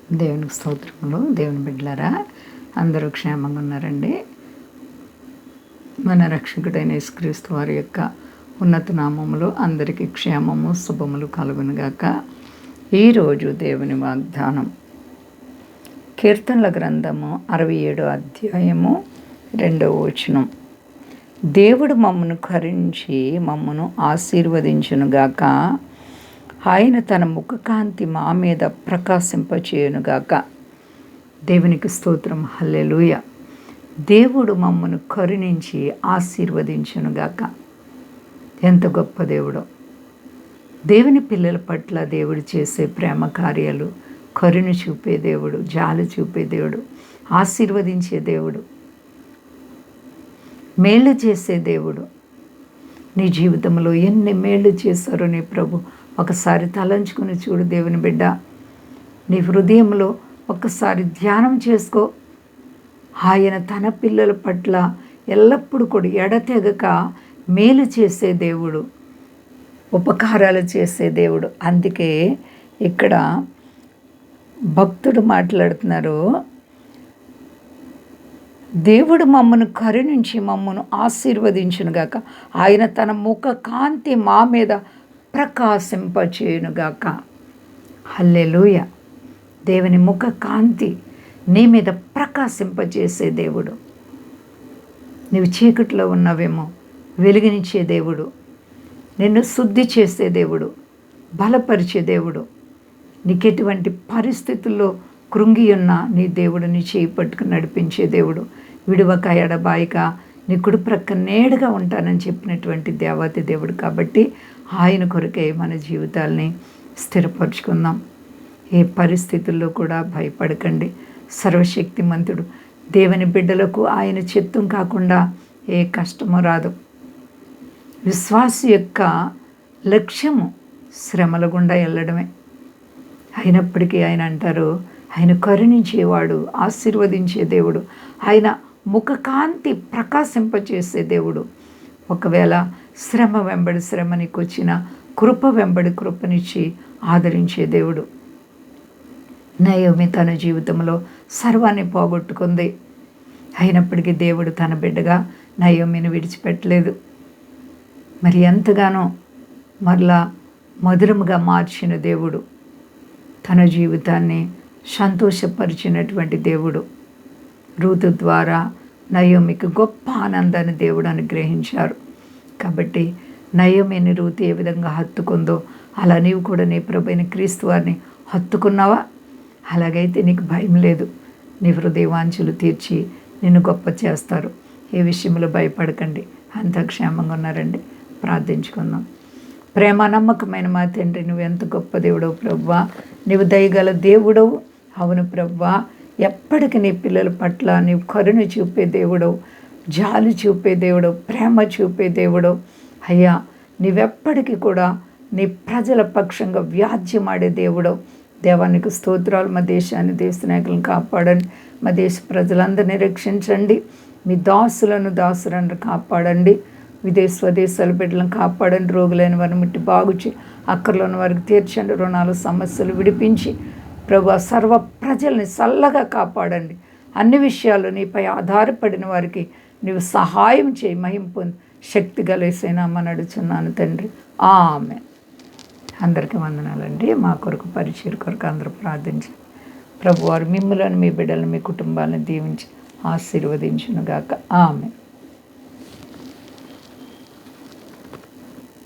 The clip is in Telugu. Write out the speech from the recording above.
దేవునికి స్తోత్రములు. దేవుని బిడ్డలారా, అందరూ క్షేమంగా ఉన్నారండి. మన రక్షకుడైన యేసుక్రీస్తు వారి యొక్క ఉన్నత నామములో అందరికీ క్షేమము శుభములు కలుగునుగాక. ఈరోజు దేవుని వాగ్దానం కీర్తనల గ్రంథము 67 అధ్యాయము 2వ వచనం. దేవుడు మమ్మను కరుణించి మమ్మను ఆశీర్వదించునుగాక. ఆయన తన ముఖకాంతి మా మీద ప్రకాశింపచేయునుగాక. దేవునికి స్తోత్రం. హల్లెలూయా. దేవుడు మమ్మను కరుణించి ఆశీర్వదించునుగాక. ఎంత గొప్ప దేవుడో! దేవుని పిల్లల పట్ల దేవుడు చేసే ప్రేమ కార్యాలు, కరుణ చూపే దేవుడు, జాలి చూపే దేవుడు, ఆశీర్వదించే దేవుడు, మేళ్ళు చేసే దేవుడు. నీ జీవితంలో ఎన్ని మేళ్ళు చేశారో నీ ప్రభు ఒకసారి తలంచుకుని చూడు. దేవుని బిడ్డ, నీ హృదయంలో ఒక్కసారి ధ్యానం చేసుకో. ఆయన తన పిల్లల పట్ల ఎల్లప్పుడూ కూడా ఎడతెగక మేలు చేసే దేవుడు, ఉపకారాలు చేసే దేవుడు. అందుకే ఇక్కడ భక్తుడు మాట్లాడుతున్నారు, దేవుడు మమ్మను కరుణించి మమ్మను ఆశీర్వదించునుగాక. ఆయన తన ముఖ కాంతి మా మీద ప్రకాశింపచేయునుగాక. హల్లెలూయా. దేవుని ముఖ కాంతి నీ మీద ప్రకాశింపజేసే దేవుడు. నీవు చీకట్లో ఉన్నవేమో వెలుగునిచ్చే దేవుడు, నిన్ను శుద్ధి చేసే దేవుడు, బలపరిచే దేవుడు. నీకెటువంటి పరిస్థితుల్లో కృంగి ఉన్న నీ దేవుడు నీ చేయి పట్టుకుని నడిపించే దేవుడు. విడువక ఎడబాయిక నీ కుడి ప్రక్క నేడుగా ఉంటానని చెప్పినటువంటి దేవాతి దేవుడు. కాబట్టి ఆయన కొరకే మన జీవితాల్ని స్థిరపరుచుకుందాం. ఏ పరిస్థితుల్లో కూడా భయపడకండి. సర్వశక్తిమంతుడు. దేవుని బిడ్డలకు ఆయన చిత్తం కాకుండా ఏ కష్టము రాదు. విశ్వాసి యొక్క లక్ష్యము శ్రమల గుండా వెళ్ళడమే. అయినప్పటికీ ఆయన అంటారు, ఆయన కరుణించేవాడు, ఆశీర్వదించే దేవుడు, ఆయన ముఖకాంతి ప్రకాశింపచేసే దేవుడు. ఒకవేళ శ్రమ వెంబడి శ్రమ నీకు వచ్చిన, కృప వెంబడి కృపనిచ్చి ఆదరించే దేవుడు. నయోమి తన జీవితంలో సర్వాన్ని పోగొట్టుకుంది. అయినప్పటికీ దేవుడు తన బిడ్డగా నయోమిని విడిచిపెట్టలేదు. మరి ఎంతగానో మరలా మధురముగా మార్చిన దేవుడు, తన జీవితాన్ని సంతోషపరిచినటువంటి దేవుడు. రూతు ద్వారా నయోమికి గొప్ప ఆనందాన్ని దేవుడు అనుగ్రహించారు. కాబట్టి నయోమిని రూతు ఏ విధంగా హత్తుకుందో అలా నీవు కూడా నీ ప్రభువైన క్రీస్తు వారిని హత్తుకున్నావా? అలాగైతే నీకు భయం లేదు. నీ హృదయవాంఛలు తీర్చి నిన్ను గొప్ప చేస్తారు. ఏ విషయంలో భయపడకండి. అంతా క్షేమంగా ఉన్నారండి. ప్రార్థించుకుందాం. ప్రేమ నమ్మకమైన మా తండ్రి, నువ్వు ఎంత గొప్ప దేవుడవు ప్రభువా. నీవు దయగల దేవుడవు. అవును ప్రభువా, ఎప్పటికీ నీ పిల్లల పట్ల నీవు కరుణ చూపే దేవుడవు, జాలి చూపే దేవుడవు, ప్రేమ చూపే దేవుడవు. అయ్యా, నీవెప్పటికీ కూడా నీ ప్రజల పక్షంగా వ్యాజ్యమాడే దేవుడవు. దేవానికి స్తోత్రాలు. మా దేశాన్ని, దేశ నాయకులను కాపాడండి. మా దేశ ప్రజలందరినీ రక్షించండి. మీ దాసులను కాపాడండి. స్వదేశాల బిడ్డలను కాపాడండి. రోగులైన వారిని ముట్టి బాగుచి, అక్కర్లో ఉన్న వారికి తీర్చండి. రుణాలు సమస్యలు విడిపించి ప్రభు సర్వ ప్రజల్ని చల్లగా కాపాడండి. అన్ని విషయాలు నీపై ఆధారపడిన వారికి నీవు సహాయం చేయి. మహిమ పొంది శక్తి గలేసేనామని అడుగుచున్నాను తండ్రి. ఆమేన్. అందరికీ వందనాలండి. మా కొరకు పరిచయం కొరకు అందరూ ప్రార్థించి ప్రభువారు మిమ్మల్ని, మీ బిడ్డలను, మీ కుటుంబాలను దీవించి ఆశీర్వదించునుగాక. ఆమేన్.